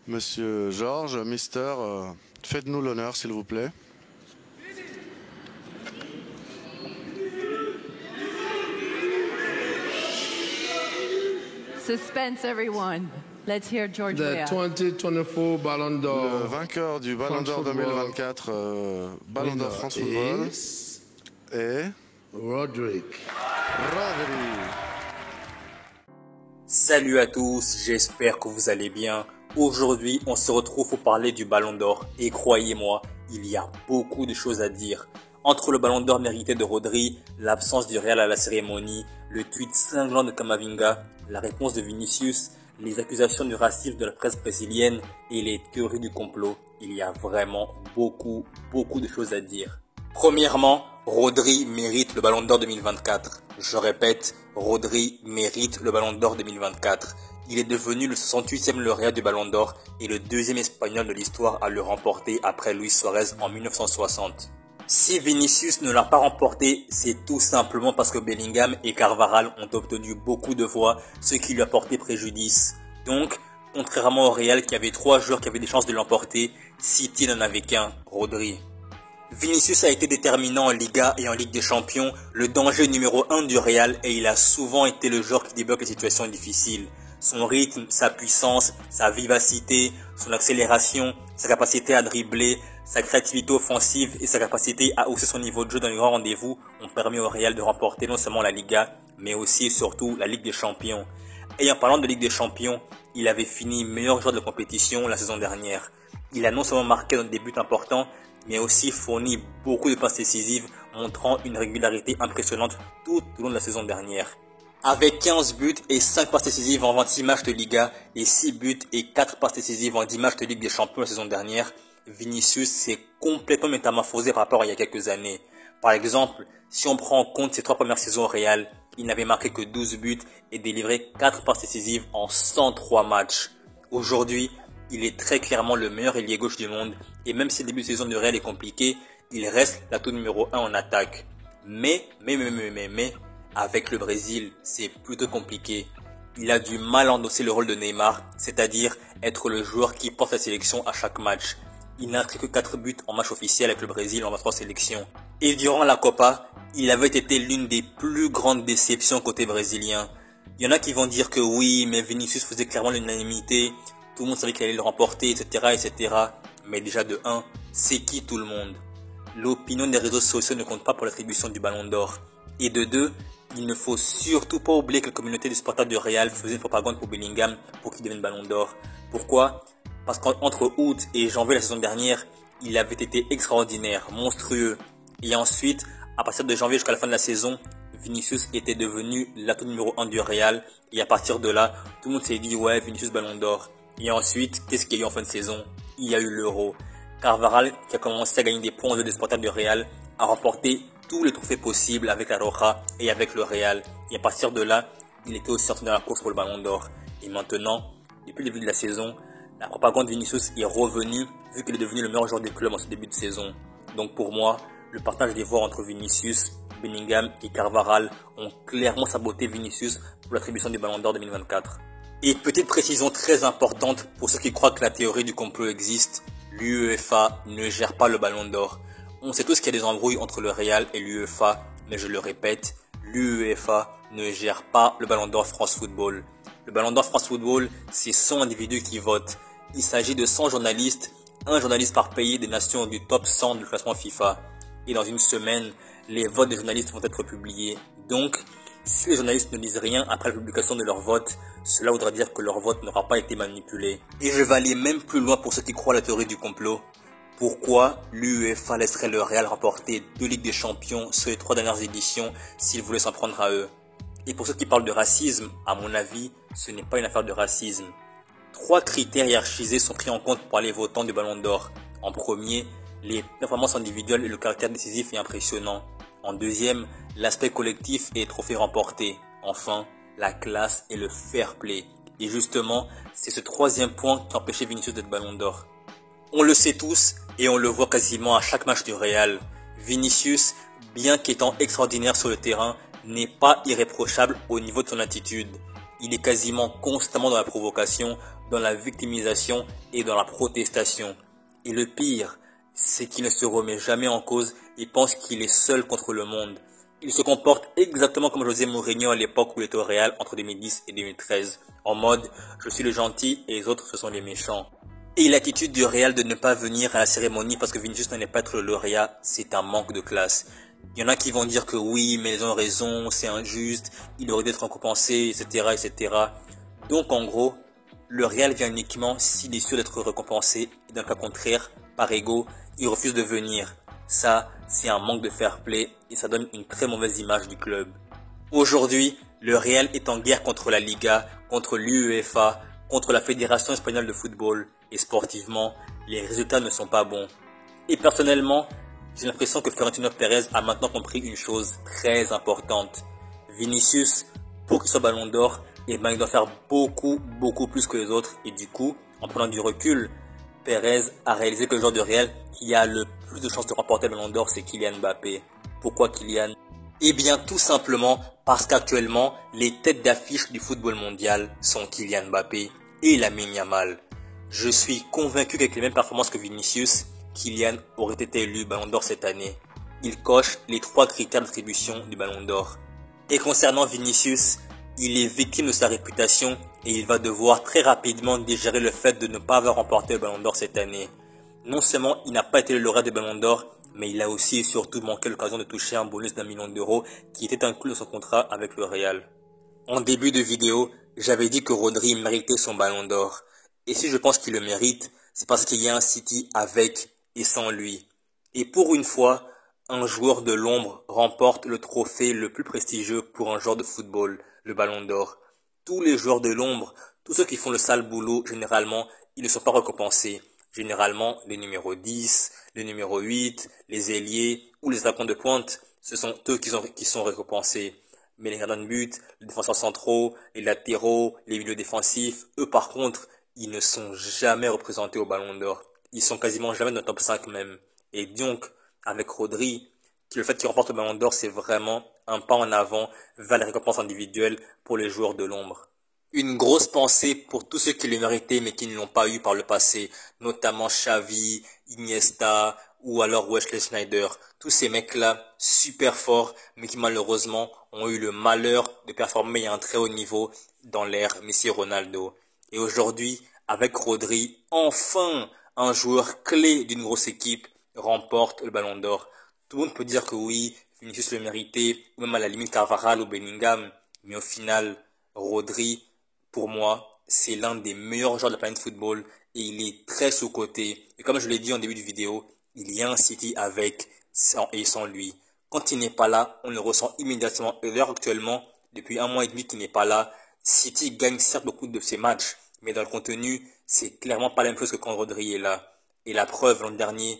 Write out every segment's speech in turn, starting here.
Monsieur Georges, Mister, faites-nous l'honneur s'il vous plaît. Suspense, everyone. Let's hear George The Weah. 2024 Ballon Le d'Or vainqueur du Ballon d'Or France Football 2024, Ballon d'Or France Football, is est Rodri. Rodri. Salut à tous, j'espère que vous allez bien. Aujourd'hui, on se retrouve pour parler du Ballon d'Or. Et croyez-moi, il y a beaucoup de choses à dire. Entre le Ballon d'Or mérité de Rodri, l'absence du Real à la cérémonie, le tweet cinglant de Camavinga, la réponse de Vinicius, les accusations de racisme de la presse brésilienne et les théories du complot, il y a vraiment beaucoup de choses à dire. Premièrement, Rodri mérite le Ballon d'Or 2024. Je répète, Rodri mérite le Ballon d'Or 2024. Il est devenu le 68e lauréat du Ballon d'Or et le deuxième Espagnol de l'histoire à le remporter après Luis Suarez en 1960. Si Vinicius ne l'a pas remporté, c'est tout simplement parce que Bellingham et Carvajal ont obtenu beaucoup de voix, ce qui lui a porté préjudice. Donc, contrairement au Real qui avait 3 joueurs qui avaient des chances de l'emporter, City n'en avait qu'un, Rodri. Vinicius a été déterminant en Liga et en Ligue des Champions, le danger numéro 1 du Real, et il a souvent été le joueur qui débloque les situations difficiles. Son rythme, sa puissance, sa vivacité, son accélération, sa capacité à dribbler, sa créativité offensive et sa capacité à hausser son niveau de jeu dans les grands rendez-vous ont permis au Real de remporter non seulement la Liga, mais aussi et surtout la Ligue des Champions. Et en parlant de Ligue des Champions, il avait fini meilleur joueur de la compétition la saison dernière. Il a non seulement marqué des buts importants, mais aussi fourni beaucoup de passes décisives, montrant une régularité impressionnante tout au long de la saison dernière. Avec 15 buts et 5 passes décisives en 26 matchs de Liga et 6 buts et 4 passes décisives en 10 matchs de Ligue des Champions la saison dernière, Vinicius s'est complètement métamorphosé par rapport à il y a quelques années. Par exemple, si on prend en compte ses 3 premières saisons au Real, il n'avait marqué que 12 buts et délivré 4 passes décisives en 103 matchs. Aujourd'hui, il est très clairement le meilleur ailier gauche du monde et même si le début de saison du Real est compliqué, il reste l'atout numéro 1 en attaque. Mais, avec le Brésil, c'est plutôt compliqué. Il a du mal à endosser le rôle de Neymar, c'est-à-dire être le joueur qui porte la sélection à chaque match. Il n'a inscrit que 4 buts en match officiel avec le Brésil en 23 sélections. Et durant la Copa, il avait été l'une des plus grandes déceptions côté brésilien. Il y en a qui vont dire que oui, mais Vinicius faisait clairement l'unanimité, tout le monde savait qu'il allait le remporter, etc. Mais déjà de 1, c'est qui tout le monde? L'opinion des réseaux sociaux ne compte pas pour l'attribution du Ballon d'Or. Et de 2, il ne faut surtout pas oublier que la communauté des supporters du Real faisait une propagande pour Bellingham pour qu'il devienne Ballon d'Or. Pourquoi? Parce qu'entre août et janvier la saison dernière, il avait été extraordinaire, monstrueux. Et ensuite, à partir de janvier jusqu'à la fin de la saison, Vinicius était devenu l'atout numéro 1 du Real. Et à partir de là, tout le monde s'est dit ouais, Vinicius Ballon d'Or. Et ensuite, qu'est-ce qu'il y a eu en fin de saison? Il y a eu l'Euro. Carvajal, qui a commencé à gagner des points aux yeux des supporters du Real, a remporté tous les trophées possibles avec la Roja et avec le Real. Et à partir de là, il était aussi sorti dans la course pour le Ballon d'Or. Et maintenant, depuis le début de la saison, la propagande de Vinicius est revenue vu qu'il est devenu le meilleur joueur du club en ce début de saison. Donc pour moi, le partage des voix entre Vinicius, Bellingham et Carvajal ont clairement saboté Vinicius pour l'attribution du Ballon d'Or 2024. Et petite précision très importante pour ceux qui croient que la théorie du complot existe, l'UEFA ne gère pas le Ballon d'Or. On sait tous qu'il y a des embrouilles entre le Real et l'UEFA, mais je le répète, l'UEFA ne gère pas le Ballon d'Or France Football. Le Ballon d'Or France Football, c'est 100 individus qui votent. Il s'agit de 100 journalistes, un journaliste par pays des nations du top 100 du classement FIFA. Et dans une semaine, les votes des journalistes vont être publiés. Donc, si les journalistes ne disent rien après la publication de leur vote, cela voudra dire que leur vote n'aura pas été manipulé. Et je vais aller même plus loin pour ceux qui croient à la théorie du complot. Pourquoi l'UEFA laisserait le Real remporter 2 Ligues des Champions sur les 3 dernières éditions s'il voulait s'en prendre à eux? Et pour ceux qui parlent de racisme, à mon avis, ce n'est pas une affaire de racisme. 3 critères hiérarchisés sont pris en compte par les votants du Ballon d'Or. En premier, les performances individuelles et le caractère décisif et impressionnant. En deuxième, l'aspect collectif et les trophées remportés. Enfin, la classe et le fair play. Et justement, c'est ce 3e point qui a empêché Vinicius d'être Ballon d'Or. On le sait tous et on le voit quasiment à chaque match du Real. Vinicius, bien qu'étant extraordinaire sur le terrain, n'est pas irréprochable au niveau de son attitude. Il est quasiment constamment dans la provocation, dans la victimisation et dans la protestation. Et le pire, c'est qu'il ne se remet jamais en cause et pense qu'il est seul contre le monde. Il se comporte exactement comme José Mourinho à l'époque où il était au Real entre 2010 et 2013. En mode, je suis le gentil et les autres ce sont les méchants. Et l'attitude du Real de ne pas venir à la cérémonie parce que Vinicius n'allait pas être le lauréat, c'est un manque de classe. Il y en a qui vont dire que oui, mais ils ont raison, c'est injuste, il aurait dû être récompensé, etc., etc. Donc en gros, le Real vient uniquement s'il est sûr d'être récompensé et dans le cas contraire, par ego, il refuse de venir. Ça, c'est un manque de fair play et ça donne une très mauvaise image du club. Aujourd'hui, le Real est en guerre contre la Liga, contre l'UEFA, contre la Fédération espagnole de football et sportivement, les résultats ne sont pas bons. Et personnellement, j'ai l'impression que Florentino Pérez a maintenant compris une chose très importante. Vinicius, pour qu'il soit ballon d'or, il doit faire beaucoup plus que les autres et du coup, en prenant du recul, Pérez a réalisé que le joueur de Real qui a le plus de chances de remporter le ballon d'or, c'est Kylian Mbappé. Pourquoi Kylian? Eh bien tout simplement parce qu'actuellement, les têtes d'affiche du football mondial sont Kylian Mbappé et Lamine Yamal. Je suis convaincu qu'avec les mêmes performances que Vinicius, Kylian aurait été élu ballon d'or cette année. Il coche les 3 critères d'attribution du ballon d'or. Et concernant Vinicius, il est victime de sa réputation et il va devoir très rapidement digérer le fait de ne pas avoir remporté le ballon d'or cette année. Non seulement il n'a pas été le lauréat du ballon d'or, mais il a aussi et surtout manqué l'occasion de toucher un bonus d'1 million d'euros qui était inclus dans son contrat avec le Real. En début de vidéo, j'avais dit que Rodri méritait son ballon d'or. Et si je pense qu'il le mérite, c'est parce qu'il y a un City avec et sans lui. Et pour une fois, un joueur de l'ombre remporte le trophée le plus prestigieux pour un joueur de football, le ballon d'or. Tous les joueurs de l'ombre, tous ceux qui font le sale boulot, généralement, ils ne sont pas récompensés. Généralement, les numéros 10, les numéros 8, les ailiers ou les attaquants de pointe, ce sont eux qui sont récompensés. Mais les gardiens de but, les défenseurs centraux, les latéraux, les milieux défensifs, eux par contre, ils ne sont jamais représentés au ballon d'or. Ils sont quasiment jamais dans le top 5 même. Et donc, avec Rodri, le fait qu'il remporte le ballon d'or, c'est vraiment un pas en avant vers les récompenses individuelles pour les joueurs de l'ombre. Une grosse pensée pour tous ceux qui le méritaient mais qui ne l'ont pas eu par le passé, notamment Xavi, Iniesta ou alors Wesley Sneijder. Tous ces mecs-là, super forts, mais qui malheureusement ont eu le malheur de performer à un très haut niveau dans l'ère Messi Ronaldo. Et aujourd'hui, avec Rodri, enfin un joueur clé d'une grosse équipe remporte le ballon d'or. Tout le monde peut dire que oui, Vinicius le méritait, ou même à la limite Carvajal ou Bellingham, mais au final, Rodri, pour moi, c'est l'un des meilleurs joueurs de la planète football et il est très sous-coté. Et comme je l'ai dit en début de vidéo, il y a un City avec et sans lui. Quand il n'est pas là, on le ressent immédiatement. Et d'ailleurs, actuellement, depuis 1 mois et demi qu'il n'est pas là, City gagne certes beaucoup de ses matchs, mais dans le contenu, c'est clairement pas la même chose que quand Rodri est là. Et la preuve, l'an dernier,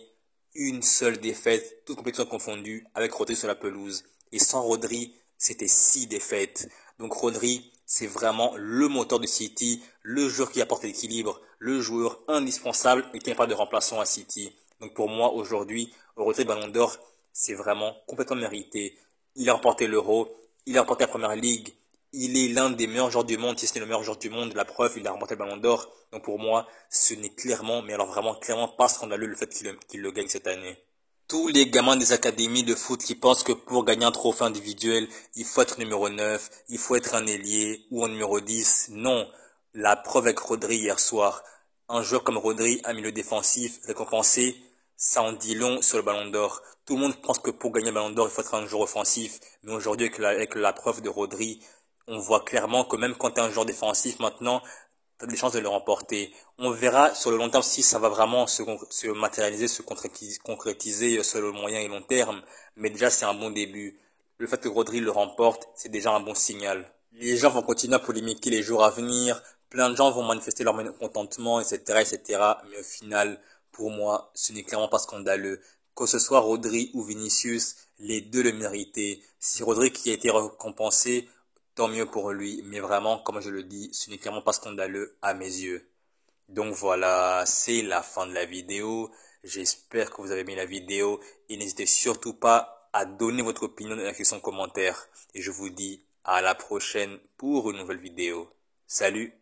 une seule défaite, toutes compétitions confondues, avec Rodri sur la pelouse. Et sans Rodri, c'était 6 défaites. Donc Rodri, c'est vraiment le moteur de City, le joueur qui apporte l'équilibre, le joueur indispensable et qui n'est pas de remplaçant à City. Donc pour moi, aujourd'hui, Rodri Ballon d'Or, c'est vraiment complètement mérité. Il a remporté l'Euro, il a remporté la Première Ligue, il est l'un des meilleurs joueurs du monde, si ce n'est le meilleur joueur du monde, la preuve, il a remporté le Ballon d'Or. Donc pour moi, ce n'est clairement, mais alors vraiment clairement pas scandaleux le fait qu'il le gagne cette année. Tous les gamins des académies de foot qui pensent que pour gagner un trophée individuel, il faut être numéro 9, il faut être un ailier ou un numéro 10. Non, la preuve avec Rodri hier soir. Un joueur comme Rodri, un milieu défensif, récompensé, ça en dit long sur le Ballon d'Or. Tout le monde pense que pour gagner le Ballon d'Or, il faut être un joueur offensif. Mais aujourd'hui, avec la preuve de Rodri, on voit clairement que même quand tu es un joueur défensif maintenant, tu as des chances de le remporter. On verra sur le long terme si ça va vraiment se matérialiser, se concrétiser sur le moyen et long terme. Mais déjà, c'est un bon début. Le fait que Rodri le remporte, c'est déjà un bon signal. Les gens vont continuer à polémiquer les jours à venir. Plein de gens vont manifester leur mécontentement, etc., etc. Mais au final, pour moi, ce n'est clairement pas scandaleux. Que ce soit Rodri ou Vinicius, les deux le méritaient. Si Rodri qui a été récompensé, tant mieux pour lui, mais vraiment, comme je le dis, ce n'est clairement pas scandaleux à mes yeux. Donc voilà, c'est la fin de la vidéo. J'espère que vous avez aimé la vidéo et n'hésitez surtout pas à donner votre opinion dans la section commentaire. Et je vous dis à la prochaine pour une nouvelle vidéo. Salut!